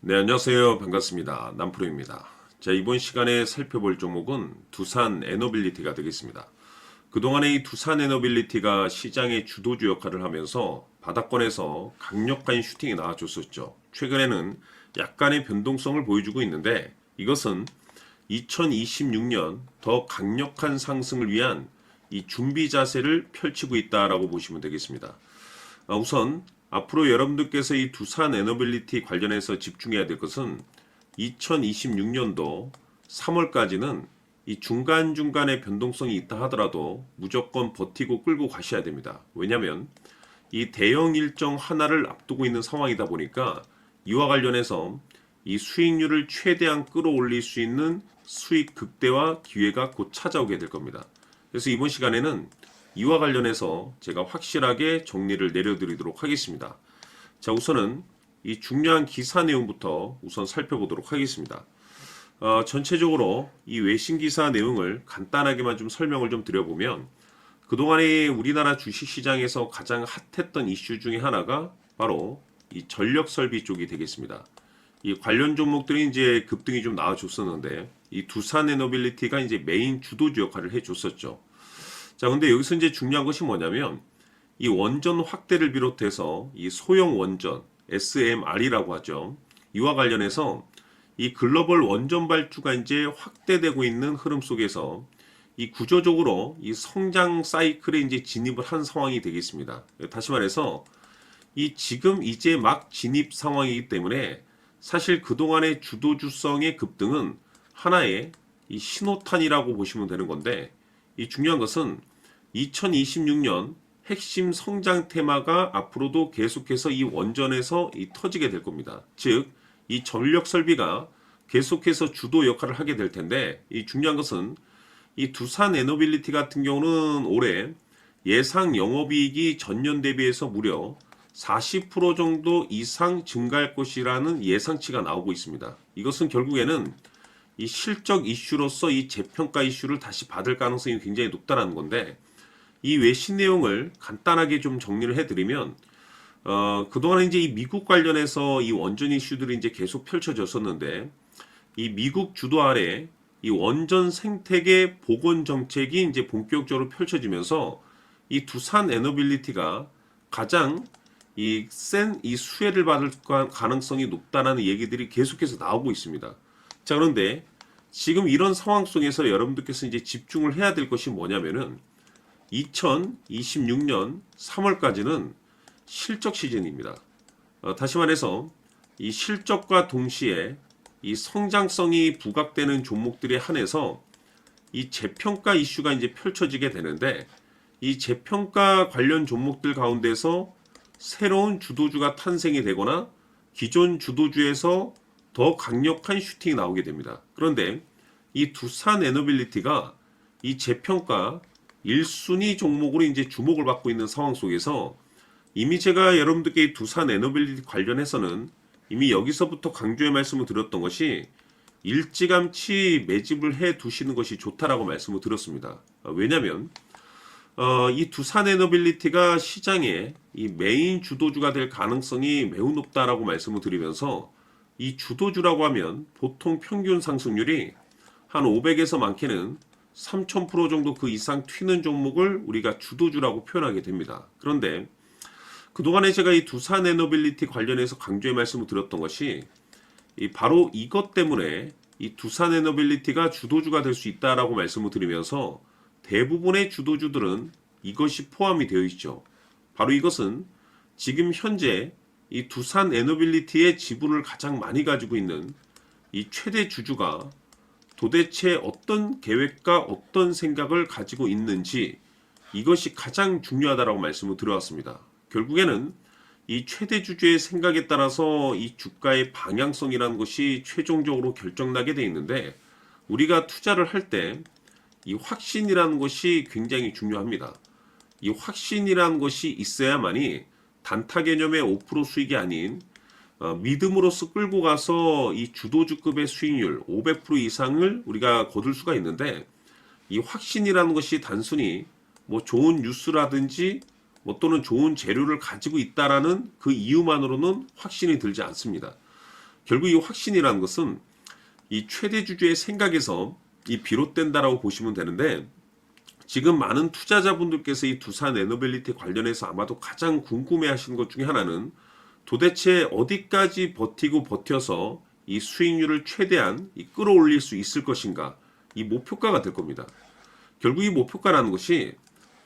네, 안녕하세요. 반갑습니다. 남프로입니다. 자, 이번 시간에 살펴볼 종목은 두산 에너빌리티가 되겠습니다. 그동안에 이 두산 에너빌리티가 시장의 주도주 역할을 하면서 바닥권에서 강력한 슈팅이 나와줬었죠. 최근에는 약간의 변동성을 보여주고 있는데 이것은 2026년 더 강력한 상승을 위한 이 준비 자세를 펼치고 있다라고 보시면 되겠습니다. 우선 앞으로 여러분들께서 이 두산 에너빌리티 관련해서 집중해야 될 것은 2026년도 3월까지는 이 중간중간에 변동성이 있다 하더라도 무조건 버티고 끌고 가셔야 됩니다. 왜냐하면 이 대형 일정 하나를 앞두고 있는 상황이다 보니까 이와 관련해서 이 수익률을 최대한 끌어올릴 수 있는 수익 극대화 기회가 곧 찾아오게 될 겁니다. 그래서 이번 시간에는 이와 관련해서 제가 확실하게 정리를 내려드리도록 하겠습니다. 자, 우선은 이 중요한 기사 내용부터 우선 살펴보도록 하겠습니다. 전체적으로 이 외신 기사 내용을 간단하게만 좀 설명을 좀 드려보면 그동안에 우리나라 주식시장에서 가장 핫했던 이슈 중에 하나가 바로 이 전력 설비 쪽이 되겠습니다. 이 관련 종목들이 이제 급등이 좀 나와줬었는데 이 두산 에너빌리티가 이제 메인 주도주 역할을 해줬었죠. 자, 근데 여기서 이제 중요한 것이 뭐냐면 이 원전 확대를 비롯해서 이 소형 원전 SMR이라고 하죠. 이와 관련해서 이 글로벌 원전 발주가 이제 확대되고 있는 흐름 속에서 이 구조적으로 이 성장 사이클에 이제 진입을 한 상황이 되겠습니다. 다시 말해서 이 지금 이제 막 진입 상황이기 때문에 사실 그동안의 주도주성의 급등은 하나의 이 신호탄이라고 보시면 되는 건데 이 중요한 것은 2026년 핵심 성장 테마가 앞으로도 계속해서 이 원전에서 터지게 될 겁니다. 즉, 이 전력 설비가 계속해서 주도 역할을 하게 될 텐데 이 중요한 것은 이 두산 에너빌리티 같은 경우는 올해 예상 영업이익이 전년 대비해서 무려 40% 정도 이상 증가할 것이라는 예상치가 나오고 있습니다. 이것은 결국에는 이 실적 이슈로서 이 재평가 이슈를 다시 받을 가능성이 굉장히 높다는 건데 이 외신 내용을 간단하게 좀 정리를 해드리면 그동안 이제 이 미국 관련해서 이 원전 이슈들이 이제 계속 펼쳐졌었는데 이 미국 주도 아래 이 원전 생태계 복원 정책이 이제 본격적으로 펼쳐지면서 이 두산 에너빌리티가 가장 센 이 수혜를 받을 가능성이 높다는 얘기들이 계속해서 나오고 있습니다. 자, 그런데 지금 이런 상황 속에서 여러분들께서 이제 집중을 해야 될 것이 뭐냐면은 2026년 3월까지는 실적 시즌입니다. 다시 말해서 이 실적과 동시에 이 성장성이 부각되는 종목들에 한해서 이 재평가 이슈가 이제 펼쳐지게 되는데 이 재평가 관련 종목들 가운데서 새로운 주도주가 탄생이 되거나 기존 주도주에서 더 강력한 슈팅이 나오게 됩니다. 그런데 이 두산 에너빌리티가 이 재평가 1순위 종목으로 이제 주목을 받고 있는 상황 속에서 이미 제가 여러분들께 이 두산 에너빌리티 관련해서는 이미 여기서부터 강조의 말씀을 드렸던 것이 일찌감치 매집을 해 두시는 것이 좋다라고 말씀을 드렸습니다. 왜냐하면 이 두산 에너빌리티가 시장의 이 메인 주도주가 될 가능성이 매우 높다라고 말씀을 드리면서 이 주도주라고 하면 보통 평균 상승률이 한 500에서 많게는 3000% 정도 그 이상 튀는 종목을 우리가 주도주라고 표현하게 됩니다. 그런데 그동안에 제가 이 두산 에너빌리티 관련해서 강조의 말씀을 드렸던 것이 바로 이것 때문에 이 두산 에너빌리티가 주도주가 될 수 있다라고 말씀을 드리면서 대부분의 주도주들은 이것이 포함이 되어 있죠. 바로 이것은 지금 현재 이 두산 에너빌리티의 지분을 가장 많이 가지고 있는 이 최대 주주가 도대체 어떤 계획과 어떤 생각을 가지고 있는지 이것이 가장 중요하다라고 말씀을 드려왔습니다. 결국에는 이 최대 주주의 생각에 따라서 이 주가의 방향성이라는 것이 최종적으로 결정나게 돼 있는데 우리가 투자를 할 때 이 확신이라는 것이 굉장히 중요합니다. 이 확신이라는 것이 있어야만이 단타 개념의 5% 수익이 아닌 믿음으로써 끌고 가서 이 주도주급의 수익률 500% 이상을 우리가 거둘 수가 있는데 이 확신이라는 것이 단순히 뭐 좋은 뉴스라든지 뭐 또는 좋은 재료를 가지고 있다라는 그 이유만으로는 확신이 들지 않습니다. 결국 이 확신이라는 것은 이 최대 주주의 생각에서 이 비롯된다라고 보시면 되는데, 지금 많은 투자자분들께서 이 두산 에너빌리티 관련해서 아마도 가장 궁금해하시는 것 중에 하나는 도대체 어디까지 버티고 버텨서 이 수익률을 최대한 끌어올릴 수 있을 것인가, 이 목표가가 될 겁니다. 결국 이 목표가라는 것이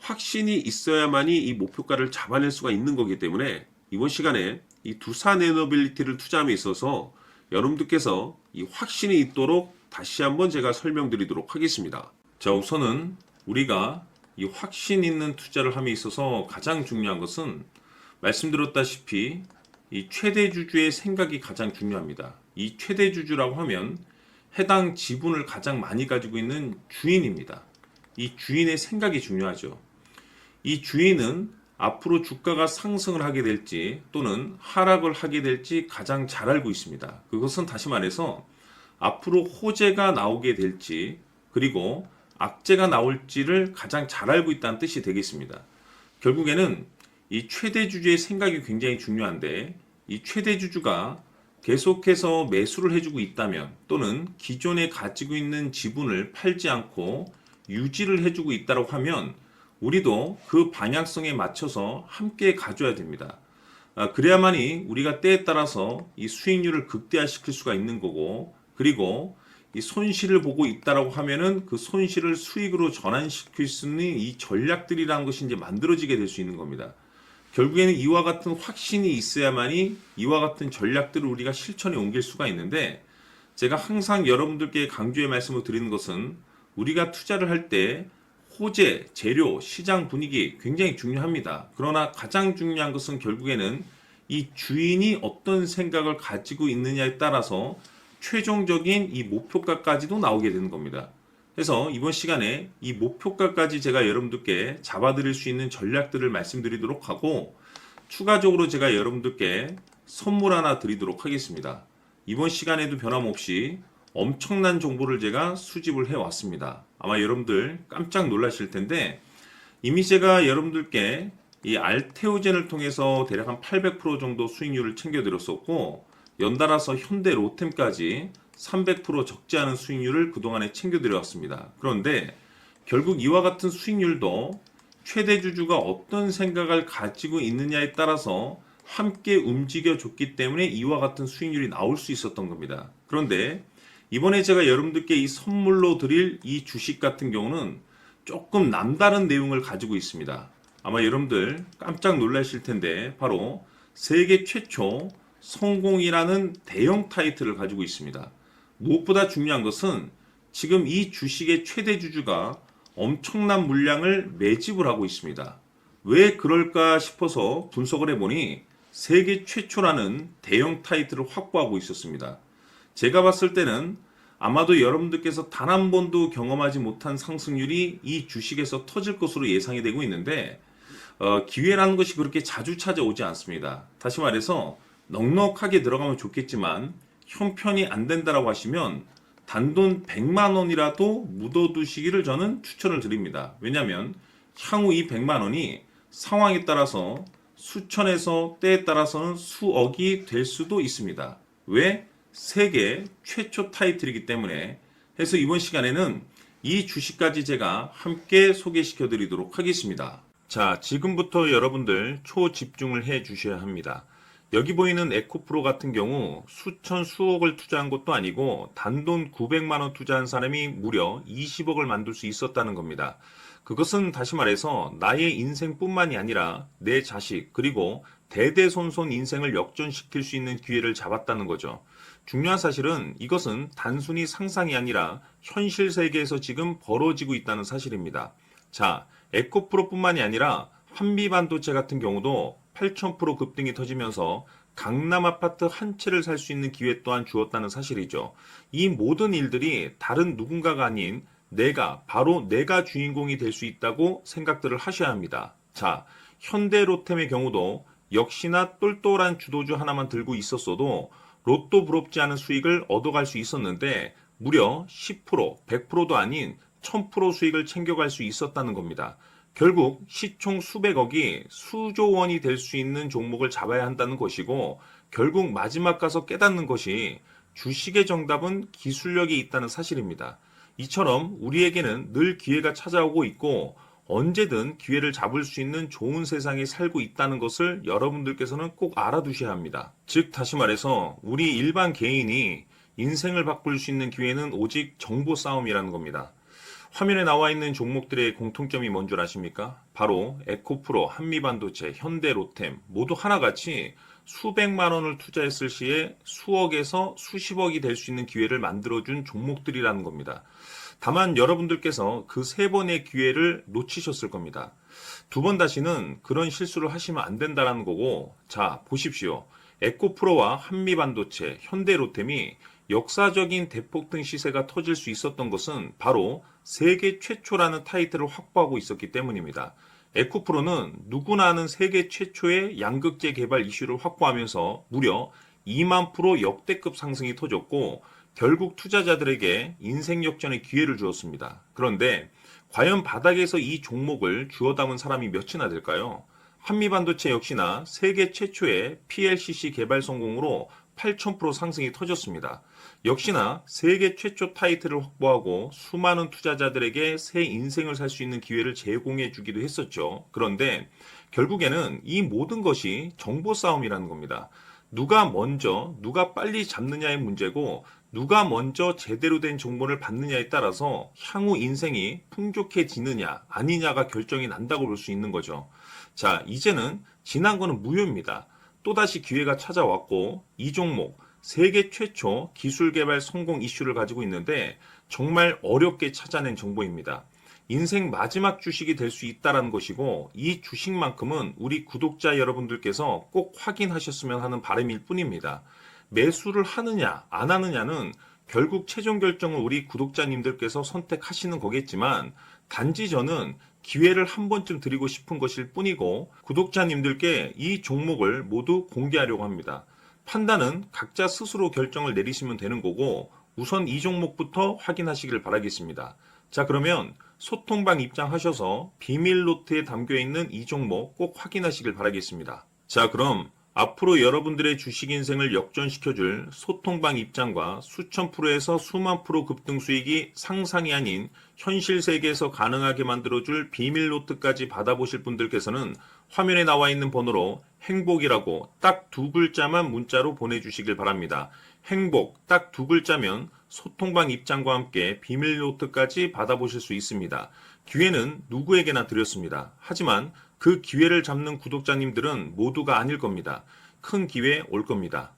확신이 있어야만이 이 목표가를 잡아낼 수가 있는 거기 때문에 이번 시간에 이 두산 에너빌리티를 투자함에 있어서 여러분들께서 이 확신이 있도록 다시 한번 제가 설명드리도록 하겠습니다. 자, 우선은 우리가 이 확신 있는 투자를 함에 있어서 가장 중요한 것은 말씀드렸다시피 이 최대 주주의 생각이 가장 중요합니다. 이 최대 주주라고 하면 해당 지분을 가장 많이 가지고 있는 주인입니다. 이 주인의 생각이 중요하죠. 이 주인은 앞으로 주가가 상승을 하게 될지 또는 하락을 하게 될지 가장 잘 알고 있습니다. 그것은 다시 말해서 앞으로 호재가 나오게 될지 그리고 악재가 나올지를 가장 잘 알고 있다는 뜻이 되겠습니다. 결국에는 이 최대 주주의 생각이 굉장히 중요한데, 이 최대 주주가 계속해서 매수를 해주고 있다면 또는 기존에 가지고 있는 지분을 팔지 않고 유지를 해주고 있다고 하면 우리도 그 방향성에 맞춰서 함께 가져야 됩니다. 그래야만이 우리가 때에 따라서 이 수익률을 극대화시킬 수가 있는 거고, 그리고 이 손실을 보고 있다라고 하면은 그 손실을 수익으로 전환시킬 수 있는 이 전략들이라는 것이 이제 만들어지게 될 수 있는 겁니다. 결국에는 이와 같은 확신이 있어야만이 이와 같은 전략들을 우리가 실천에 옮길 수가 있는데, 제가 항상 여러분들께 강조의 말씀을 드리는 것은 우리가 투자를 할 때 호재, 재료, 시장 분위기 굉장히 중요합니다. 그러나 가장 중요한 것은 결국에는 이 주인이 어떤 생각을 가지고 있느냐에 따라서 최종적인 이 목표가까지도 나오게 되는 겁니다. 그래서 이번 시간에 이 목표가까지 제가 여러분들께 잡아드릴 수 있는 전략들을 말씀드리도록 하고, 추가적으로 제가 여러분들께 선물 하나 드리도록 하겠습니다. 이번 시간에도 변함없이 엄청난 정보를 제가 수집을 해왔습니다. 아마 여러분들 깜짝 놀라실 텐데, 이미 제가 여러분들께 이 알테오젠을 통해서 대략 한 800% 정도 수익률을 챙겨드렸었고, 연달아서 현대 로템까지 300% 적지 않은 수익률을 그동안에 챙겨드려왔습니다. 그런데 결국 이와 같은 수익률도 최대 주주가 어떤 생각을 가지고 있느냐에 따라서 함께 움직여줬기 때문에 이와 같은 수익률이 나올 수 있었던 겁니다. 그런데 이번에 제가 여러분들께 이 선물로 드릴 이 주식 같은 경우는 조금 남다른 내용을 가지고 있습니다. 아마 여러분들 깜짝 놀라실 텐데, 바로 세계 최초 성공이라는 대형 타이틀을 가지고 있습니다. 무엇보다 중요한 것은 지금 이 주식의 최대 주주가 엄청난 물량을 매집을 하고 있습니다. 왜 그럴까 싶어서 분석을 해보니 세계 최초라는 대형 타이틀을 확보하고 있었습니다. 제가 봤을 때는 아마도 여러분들께서 단 한 번도 경험하지 못한 상승률이 이 주식에서 터질 것으로 예상이 되고 있는데, 기회라는 것이 그렇게 자주 찾아오지 않습니다. 다시 말해서 넉넉하게 들어가면 좋겠지만 형편이 안 된다라고 하시면 단돈 100만 원이라도 묻어두시기를 저는 추천을 드립니다. 왜냐하면 향후 이 100만 원이 상황에 따라서 수천에서 때에 따라서는 수억이 될 수도 있습니다. 왜? 세계 최초 타이틀이기 때문에. 해서 이번 시간에는 이 주식까지 제가 함께 소개시켜 드리도록 하겠습니다. 자, 지금부터 여러분들 초집중을 해 주셔야 합니다. 여기 보이는 에코프로 같은 경우 수천 수억을 투자한 것도 아니고 단돈 900만 원 투자한 사람이 무려 20억을 만들 수 있었다는 겁니다. 그것은 다시 말해서 나의 인생뿐만이 아니라 내 자식 그리고 대대손손 인생을 역전시킬 수 있는 기회를 잡았다는 거죠. 중요한 사실은 이것은 단순히 상상이 아니라 현실 세계에서 지금 벌어지고 있다는 사실입니다. 자, 에코프로뿐만이 아니라 한미반도체 같은 경우도 8,000% 급등이 터지면서 강남 아파트 한 채를 살 수 있는 기회 또한 주었다는 사실이죠. 이 모든 일들이 다른 누군가가 아닌 바로 내가 주인공이 될 수 있다고 생각들을 하셔야 합니다. 자, 현대로템의 경우도 역시나 똘똘한 주도주 하나만 들고 있었어도 로또 부럽지 않은 수익을 얻어갈 수 있었는데 무려 10%, 100%도 아닌 1000% 수익을 챙겨갈 수 있었다는 겁니다. 결국 시총 수백억이 수조 원이 될 수 있는 종목을 잡아야 한다는 것이고, 결국 마지막 가서 깨닫는 것이 주식의 정답은 기술력이 있다는 사실입니다. 이처럼 우리에게는 늘 기회가 찾아오고 있고 언제든 기회를 잡을 수 있는 좋은 세상에 살고 있다는 것을 여러분들께서는 꼭 알아두셔야 합니다. 즉 다시 말해서 우리 일반 개인이 인생을 바꿀 수 있는 기회는 오직 정보 싸움이라는 겁니다. 화면에 나와 있는 종목들의 공통점이 뭔 줄 아십니까? 바로 에코프로, 한미반도체, 현대로템 모두 하나같이 수백만 원을 투자했을 시에 수억에서 수십억이 될 수 있는 기회를 만들어준 종목들이라는 겁니다. 다만 여러분들께서 그 세 번의 기회를 놓치셨을 겁니다. 두 번 다시는 그런 실수를 하시면 안 된다는 거고, 자, 보십시오. 에코프로와 한미반도체, 현대로템이 역사적인 대폭등 시세가 터질 수 있었던 것은 바로 세계 최초라는 타이틀을 확보하고 있었기 때문입니다. 에코프로는 누구나 아는 세계 최초의 양극재 개발 이슈를 확보하면서 무려 2만 프로 역대급 상승이 터졌고 결국 투자자들에게 인생 역전의 기회를 주었습니다. 그런데 과연 바닥에서 이 종목을 주워 담은 사람이 몇이나 될까요? 한미반도체 역시나 세계 최초의 PLCC 개발 성공으로 8,000% 상승이 터졌습니다. 역시나 세계 최초 타이틀을 확보하고 수많은 투자자들에게 새 인생을 살 수 있는 기회를 제공해 주기도 했었죠. 그런데 결국에는 이 모든 것이 정보 싸움이라는 겁니다. 누가 먼저, 누가 빨리 잡느냐의 문제고 누가 먼저 제대로 된 정보를 받느냐에 따라서 향후 인생이 풍족해지느냐 아니냐가 결정이 난다고 볼 수 있는 거죠. 자, 이제는 지난 거는 무효입니다. 또다시 기회가 찾아왔고 이 종목 세계 최초 기술 개발 성공 이슈를 가지고 있는데 정말 어렵게 찾아낸 정보입니다. 인생 마지막 주식이 될 수 있다는 것이고 이 주식만큼은 우리 구독자 여러분들께서 꼭 확인하셨으면 하는 바람일 뿐입니다. 매수를 하느냐 안 하느냐는 결국 최종 결정을 우리 구독자님들께서 선택하시는 거겠지만 단지 저는 기회를 한 번쯤 드리고 싶은 것일 뿐이고 구독자님들께 이 종목을 모두 공개하려고 합니다. 판단은 각자 스스로 결정을 내리시면 되는 거고 우선 이 종목부터 확인하시길 바라겠습니다. 자, 그러면 소통방 입장하셔서 비밀 노트에 담겨 있는 이 종목 꼭 확인하시길 바라겠습니다. 자, 그럼 앞으로 여러분들의 주식 인생을 역전시켜줄 소통방 입장과 수천 프로에서 수만 프로 급등 수익이 상상이 아닌 현실 세계에서 가능하게 만들어줄 비밀 노트까지 받아보실 분들께서는 화면에 나와 있는 번호로 행복이라고 딱 두 글자만 문자로 보내주시길 바랍니다. 행복 딱 두 글자면 소통방 입장과 함께 비밀 노트까지 받아보실 수 있습니다. 기회는 누구에게나 드렸습니다. 하지만 그 기회를 잡는 구독자님들은 모두가 아닐 겁니다. 큰 기회 올 겁니다.